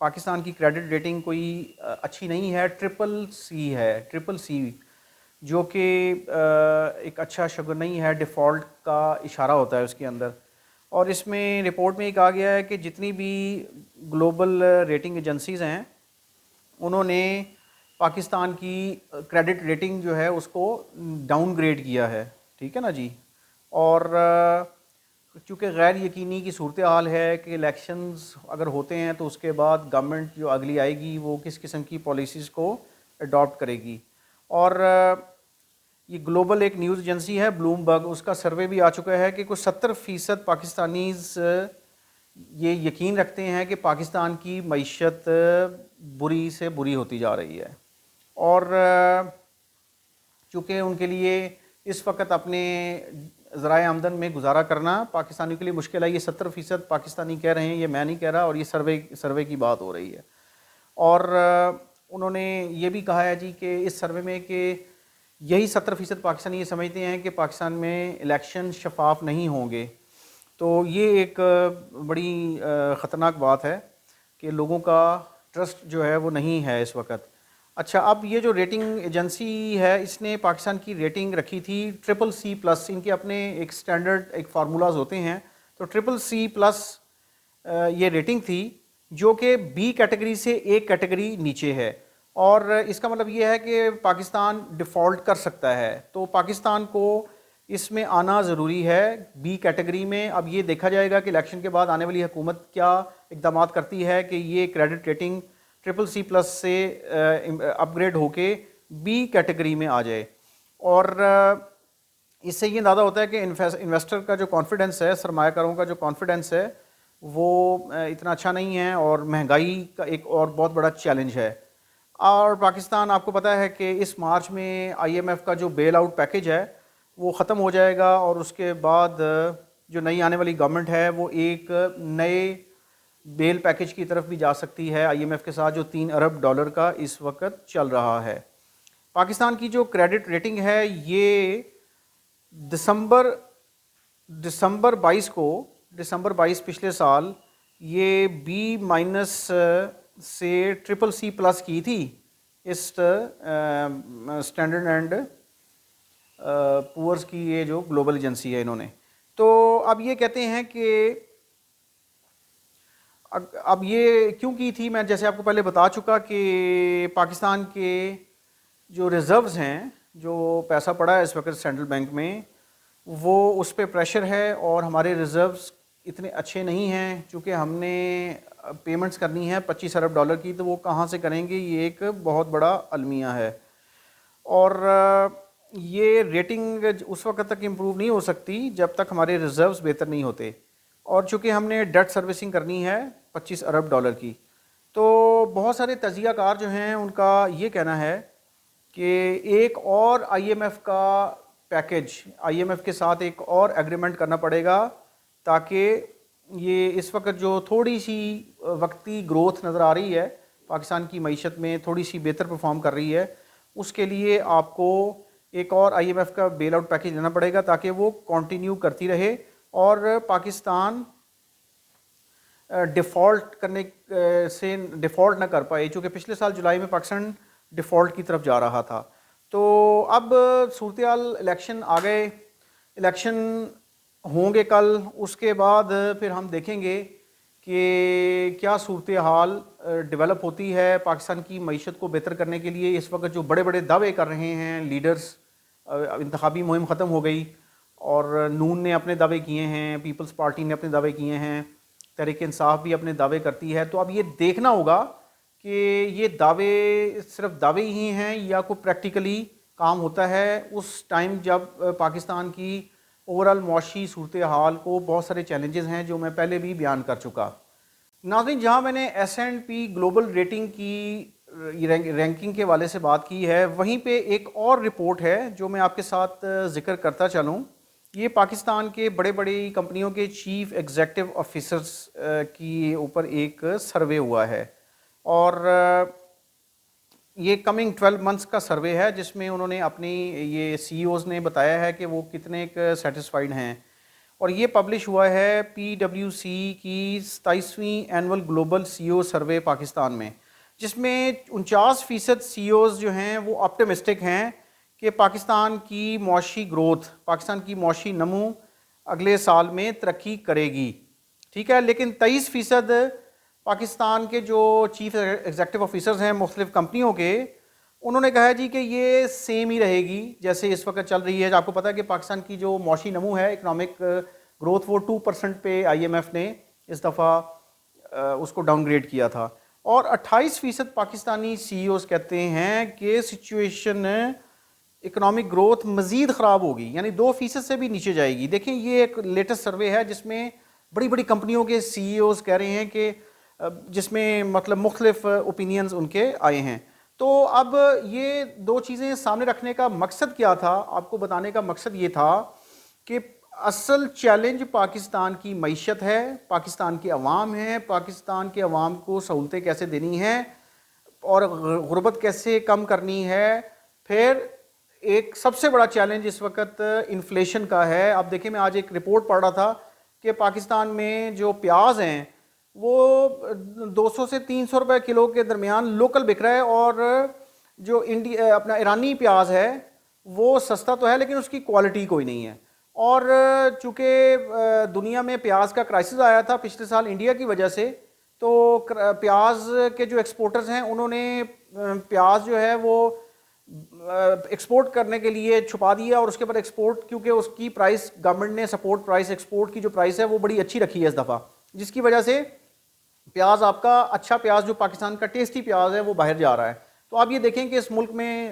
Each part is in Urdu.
پاکستان کی کریڈٹ ریٹنگ کوئی اچھی نہیں ہے، ٹرپل سی ہے، ٹرپل سی، جو کہ ایک اچھا شگر نہیں ہے، ڈیفالٹ کا اشارہ ہوتا ہے اس کے اندر. اور اس میں رپورٹ میں یہ کہا گیا ہے کہ جتنی بھی گلوبل ریٹنگ ایجنسیز ہیں انہوں نے پاکستان کی کریڈٹ ریٹنگ جو ہے اس کو ڈاؤن گریڈ کیا ہے. ٹھیک ہے نا جی. اور چونکہ غیر یقینی کی صورتحال ہے کہ الیکشنز اگر ہوتے ہیں تو اس کے بعد گورنمنٹ جو اگلی آئے گی وہ کس قسم کی پالیسیز کو اڈاپٹ کرے گی. اور یہ گلوبل ایک نیوز ایجنسی ہے بلوم برگ، اس کا سروے بھی آ چکا ہے کہ کچھ 70% پاکستانیز یہ یقین رکھتے ہیں کہ پاکستان کی معیشت بری سے بری ہوتی جا رہی ہے. اور چونکہ ان کے لیے اس وقت اپنے ذرائع آمدن میں گزارا کرنا پاکستانیوں کے لیے مشکل ہے. یہ 70% پاکستانی کہہ رہے ہیں، یہ میں نہیں کہہ رہا، اور یہ سروے کی بات ہو رہی ہے. اور انہوں نے یہ بھی کہا ہے جی کہ اس سروے میں کہ یہی 70% پاکستانی یہ سمجھتے ہیں کہ پاکستان میں الیکشن شفاف نہیں ہوں گے. تو یہ ایک بڑی خطرناک بات ہے کہ لوگوں کا ٹرسٹ جو ہے وہ نہیں ہے اس وقت. اچھا، اب یہ جو ریٹنگ ایجنسی ہے اس نے پاکستان کی ریٹنگ رکھی تھی ٹرپل سی پلس. ان کے اپنے ایک سٹینڈرڈ ایک فارمولاز ہوتے ہیں، تو ٹرپل سی پلس یہ ریٹنگ تھی جو کہ بی کیٹیگری سے ایک کیٹیگری نیچے ہے. اور اس کا مطلب یہ ہے کہ پاکستان ڈیفالٹ کر سکتا ہے. تو پاکستان کو اس میں آنا ضروری ہے بی کیٹیگری میں. اب یہ دیکھا جائے گا کہ الیکشن کے بعد آنے والی حکومت کیا اقدامات کرتی ہے کہ یہ credit rating triple C plus سے اپ گریڈ ہو کے بی کیٹیگری میں آ جائے. اور اس سے یہ اندازہ ہوتا ہے کہ انویسٹر کا جو کانفیڈنس ہے، سرمایہ کاروں کا جو کانفیڈنس ہے وہ اتنا اچھا نہیں ہے، اور مہنگائی کا ایک اور بہت بڑا چیلنج ہے. اور پاکستان آپ کو پتہ ہے کہ اس مارچ میں آئی ایم ایف کا جو بیل آؤٹ پیکج ہے وہ ختم ہو جائے گا، اور اس کے بعد جو نئی آنے والی گورنمنٹ ہے وہ ایک نئے بیل پیکج کی طرف بھی جا سکتی ہے آئی ایم ایف کے ساتھ، جو $3 ارب کا اس وقت چل رہا ہے. پاکستان کی جو کریڈٹ ریٹنگ ہے یہ دسمبر 22 پچھلے سال یہ بی مائنس سے ٹرپل سی پلس کی تھی اس اسٹینڈرڈ اینڈ پورس کی یہ جو گلوبل ایجنسی ہے انہوں نے. تو اب یہ کہتے ہیں کہ اب یہ کیوں کی تھی، میں جیسے آپ کو پہلے بتا چکا کہ پاکستان کے جو ریزروز ہیں، جو پیسہ پڑا ہے اس وقت سینٹرل بینک میں، وہ اس پہ پریشر ہے، اور ہمارے ریزروز اتنے اچھے نہیں ہیں. چونکہ ہم نے پیمنٹس کرنی ہے $25 ارب کی، تو وہ کہاں سے کریں گے، یہ ایک بہت بڑا المیہ ہے. اور یہ ریٹنگ اس وقت تک امپروو نہیں ہو سکتی جب تک ہمارے ریزروز بہتر نہیں ہوتے. اور چونکہ ہم نے ڈیٹ سروسنگ کرنی ہے $25 ارب کی، تو بہت سارے تجزیہ کار جو ہیں ان کا یہ کہنا ہے کہ ایک اور آئی ایم ایف کا پیکج، آئی ایم ایف کے ساتھ ایک اور ایگریمنٹ کرنا پڑے گا تاکہ یہ اس وقت جو تھوڑی سی وقتی گروتھ نظر آ رہی ہے پاکستان کی معیشت میں، تھوڑی سی بہتر پرفارم کر رہی ہے، اس کے لیے آپ کو ایک اور آئی ایم ایف کا بیل آؤٹ پیکج لینا پڑے گا تاکہ وہ کنٹینیو کرتی رہے اور پاکستان ڈیفالٹ کرنے سے ڈیفالٹ نہ کر پائے. چونکہ پچھلے سال جولائی میں پاکستان ڈیفالٹ کی طرف جا رہا تھا. تو اب صورتحال الیکشن آ گئے، الیکشن ہوں گے کل، اس کے بعد پھر ہم دیکھیں گے کہ کیا صورتحال ڈیولپ ہوتی ہے پاکستان کی معیشت کو بہتر کرنے کے لیے. اس وقت جو بڑے بڑے دعوے کر رہے ہیں لیڈرز، انتخابی مہم ختم ہو گئی اور نون نے اپنے دعوے کیے ہیں، پیپلز پارٹی نے اپنے دعوے کیے ہیں، تحریک انصاف بھی اپنے دعوے کرتی ہے. تو اب یہ دیکھنا ہوگا کہ یہ دعوے صرف دعوے ہی ہیں یا کوئی پریکٹیکلی کام ہوتا ہے اس ٹائم جب پاکستان کی اوورال معاشی صورتحال کو بہت سارے چیلنجز ہیں جو میں پہلے بھی بیان کر چکا. ناظرین، جہاں میں نے S and P global rating کی رینکنگ کے حوالے سے بات کی ہے، وہیں پہ ایک اور رپورٹ ہے جو میں آپ کے ساتھ ذکر کرتا چلوں. یہ پاکستان کے بڑے بڑی کمپنیوں کے چیف ایگزیکٹو آفیسرز کی اوپر ایک سروے ہوا ہے، اور یہ کمنگ 12 منتھس کا سروے ہے جس میں انہوں نے اپنی یہ سی ایوز نے بتایا ہے کہ وہ کتنے سیٹسفائیڈ ہیں. اور یہ پبلش ہوا ہے PwC کی 27ویں annual global CEO survey Pakistan میں، جس میں 49% CEOs جو ہیں وہ آپٹمسٹک ہیں کہ پاکستان کی معاشی گروتھ، پاکستان کی معاشی نمو اگلے سال میں ترقی کرے گی، ٹھیک ہے. لیکن 23% پاکستان کے جو چیف ایگزیکٹو آفیسرز ہیں مختلف کمپنیوں کے، انہوں نے کہا ہے جی کہ یہ سیم ہی رہے گی جیسے اس وقت چل رہی ہے. آپ کو پتہ ہے کہ پاکستان کی جو معاشی نمو ہے، اکنامک گروتھ، وہ 2% پہ IMF نے اس دفعہ اس کو ڈاؤن گریڈ کیا تھا. اور 28% پاکستانی CEOs کہتے ہیں کہ سچویشن اکنامک گروتھ مزید خراب ہوگی، یعنی 2% سے بھی نیچے جائے گی. دیکھیں یہ ایک لیٹسٹ سروے ہے جس میں بڑی بڑی کمپنیوں کے CEOs کہہ رہے ہیں کہ جس میں مطلب مختلف اوپینینز ان کے آئے ہیں. تو اب یہ دو چیزیں سامنے رکھنے کا مقصد کیا تھا، آپ کو بتانے کا مقصد یہ تھا کہ اصل چیلنج پاکستان کی معیشت ہے، پاکستان کے عوام ہیں، پاکستان کے عوام کو سہولتیں کیسے دینی ہیں اور غربت کیسے کم کرنی ہے. پھر ایک سب سے بڑا چیلنج اس وقت انفلیشن کا ہے. اب دیکھیں میں آج ایک رپورٹ پڑھ رہا تھا کہ پاکستان میں جو پیاز ہیں وہ 200 سے 300 روپے کلو کے درمیان لوکل بک رہا ہے، اور جو اپنا ایرانی پیاز ہے وہ سستا تو ہے لیکن اس کی کوالٹی کوئی نہیں ہے. اور چونکہ دنیا میں پیاز کا کرائسس آیا تھا پچھلے سال انڈیا کی وجہ سے، تو پیاز کے جو ایکسپورٹرز ہیں انہوں نے پیاز جو ہے وہ ایکسپورٹ کرنے کے لیے چھپا دیا، اور اس کے بعد ایکسپورٹ کیونکہ اس کی پرائس گورنمنٹ نے سپورٹ پرائس، ایکسپورٹ کی جو پرائس ہے وہ بڑی اچھی رکھی ہے اس دفعہ، جس کی وجہ سے پیاز آپ کا اچھا پیاز جو پاکستان کا ٹیسٹی پیاز ہے وہ باہر جا رہا ہے. تو آپ یہ دیکھیں کہ اس ملک میں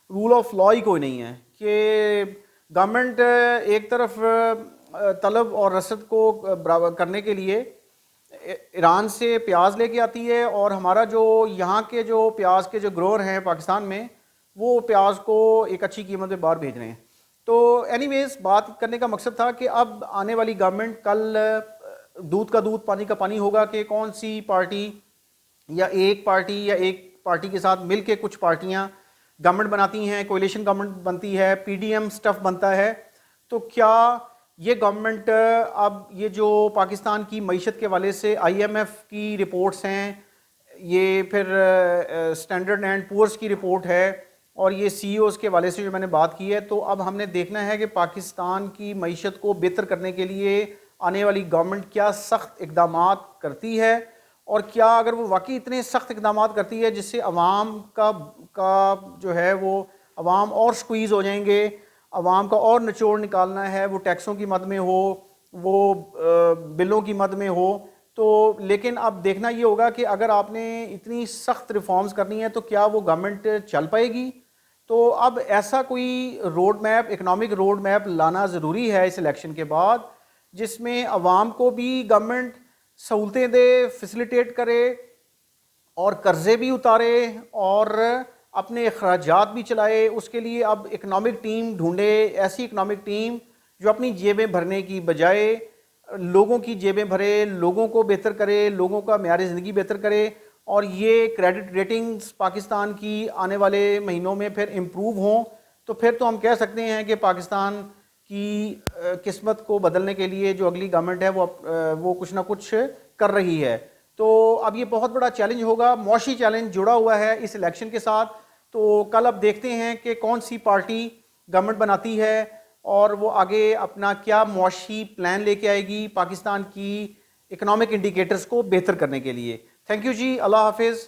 رول آف لا ہی کوئی نہیں ہے کہ گورنمنٹ ایک طرف طلب اور رسد کو کرنے کے لیے ایران سے پیاز لے کے آتی ہے، اور ہمارا جو یہاں کے جو پیاز کے جو گروور ہیں پاکستان میں وہ پیاز کو ایک اچھی قیمت پہ باہر بھیج رہے ہیں. تو اینی ویز بات کرنے کا مقصد تھا کہ اب آنے والی گورنمنٹ کل دودھ کا دودھ پانی کا پانی ہوگا کہ کون سی پارٹی یا ایک پارٹی کے ساتھ مل کے کچھ پارٹیاں گورنمنٹ بناتی ہیں، کولیشن گورنمنٹ بنتی ہے، PDM سٹف بنتا ہے. تو کیا یہ گورنمنٹ اب یہ جو پاکستان کی معیشت کے حوالے سے IMF کی رپورٹس ہیں، یہ پھر اسٹینڈرڈ اینڈ پورس کی رپورٹ ہے، اور یہ CEOs کے حوالے سے جو میں نے بات کی ہے، تو اب ہم نے دیکھنا ہے کہ پاکستان کی معیشت کو بہتر کرنے کے لیے آنے والی گورنمنٹ کیا سخت اقدامات کرتی ہے، اور کیا اگر وہ واقعی اتنے سخت اقدامات کرتی ہے جس سے عوام کا جو ہے وہ عوام اور سکویز ہو جائیں گے، عوام کا اور نچوڑ نکالنا ہے، وہ ٹیکسوں کی مد میں ہو، وہ بلوں کی مد میں ہو. تو لیکن اب دیکھنا یہ ہوگا کہ اگر آپ نے اتنی سخت ریفارمز کرنی ہے تو کیا وہ گورنمنٹ چل پائے گی. تو اب ایسا کوئی road map, economic road map لانا ضروری ہے اس الیکشن کے بعد، جس میں عوام کو بھی گورنمنٹ سہولتیں دے، فیسیلیٹیٹ کرے، اور قرضے بھی اتارے، اور اپنے اخراجات بھی چلائے. اس کے لیے اب اکنامک ٹیم ڈھونڈے، ایسی اکنامک ٹیم جو اپنی جیبیں بھرنے کی بجائے لوگوں کی جیبیں بھرے، لوگوں کو بہتر کرے، لوگوں کا معیار زندگی بہتر کرے، اور یہ کریڈٹ ریٹنگز پاکستان کی آنے والے مہینوں میں پھر امپروو ہوں. تو پھر تو ہم کہہ سکتے ہیں کہ پاکستان کی قسمت کو بدلنے کے لیے جو اگلی گورنمنٹ ہے وہ کچھ نہ کچھ کر رہی ہے. تو اب یہ بہت بڑا چیلنج ہوگا، معاشی چیلنج جڑا ہوا ہے اس الیکشن کے ساتھ. تو کل اب دیکھتے ہیں کہ کون سی پارٹی گورنمنٹ بناتی ہے اور وہ آگے اپنا کیا معاشی پلان لے کے آئے گی پاکستان کی اکنامک انڈیکیٹرز کو بہتر کرنے کے لیے. تھینک یو جی، اللہ حافظ.